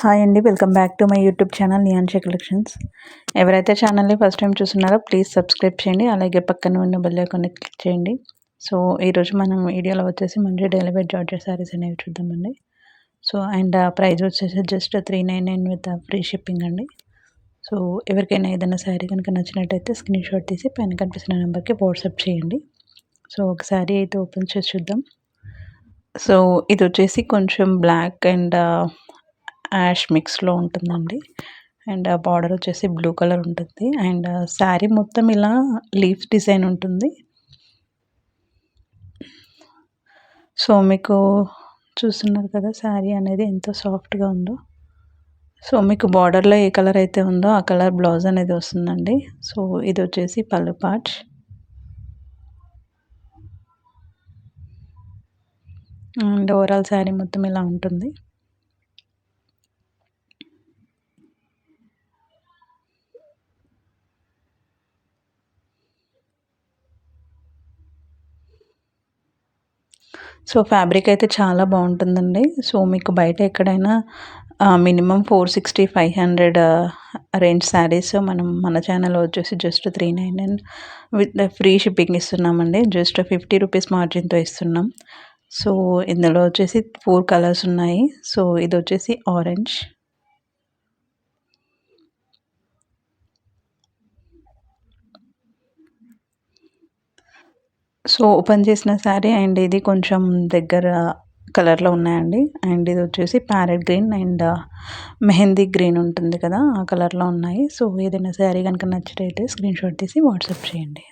Hi అండి. Welcome back to my YouTube channel Niyansha collections. ఎవరైతే ఛానల్ని ఫస్ట్ టైం చూస్తున్నారో ప్లీజ్ సబ్స్క్రైబ్ చేయండి. అలాగే పక్కన ఉన్న బెల్ ఐకాన్ని క్లిక్ చేయండి. సో ఈరోజు మనం వీడియోలో వచ్చేసి మంచి డైలీ వేర్ జార్జెట్ శారీస్ అనేవి చూద్దామండి. సో అండ్ ప్రైస్ వచ్చేసి జస్ట్ 399 విత్ ఫ్రీ షిప్పింగ్ అండి. సో ఎవరికైనా ఏదైనా శారీ కనుక నచ్చినట్టయితే స్క్రీన్ షాట్ తీసి పైన కనిపిస్తున్న నెంబర్కి వాట్సాప్ చేయండి. సో ఒక శారీ అయితే ఓపెన్ చేసి చూద్దాం. సో ఇది వచ్చేసి కొంచెం బ్లాక్ అండ్ యాష్ మిక్స్లో ఉంటుందండి. అండ్ బార్డర్ వచ్చేసి బ్లూ కలర్ ఉంటుంది. అండ్ శారీ మొత్తం ఇలా లీఫ్ డిజైన్ ఉంటుంది. సో మీకు చూస్తున్నారు కదా శారీ అనేది ఎంత సాఫ్ట్గా ఉందో. సో మీకు బార్డర్లో ఏ కలర్ అయితే ఉందో ఆ కలర్ బ్లౌజ్ అనేది వస్తుందండి. సో ఇది వచ్చేసి పళ్ళు పార్ట్. అండ్ ఓవరాల్ శారీ మొత్తం ఇలా ఉంటుంది. సో ఫ్యాబ్రిక్ అయితే చాలా బాగుంటుందండి. సో మీకు బయట ఎక్కడైనా మినిమం 460, 500 రేంజ్ శారీస్ మనం మన ఛానల్లో వచ్చేసి జస్ట్ 399 విత్ ఫ్రీ షిప్పింగ్ ఇస్తున్నామండి. జస్ట్ 50 రూపీస్ మార్జిన్తో ఇస్తున్నాం. సో ఇందులో వచ్చేసి 4 కలర్స్ ఉన్నాయి. సో ఇది వచ్చేసి ఆరెంజ్, సో ఓపెన్ చేసిన శారీ అండ్ ఇది కొంచెం దగ్గర కలర్లో ఉన్నాయండి. అండ్ ఇది వచ్చేసి parrot green and mehndi green ఉంటుంది కదా, ఆ కలర్లో ఉన్నాయి. సో ఏదైనా శారీ కనుక నచ్చినట్టయితే స్క్రీన్ షాట్ తీసి వాట్సాప్ చేయండి.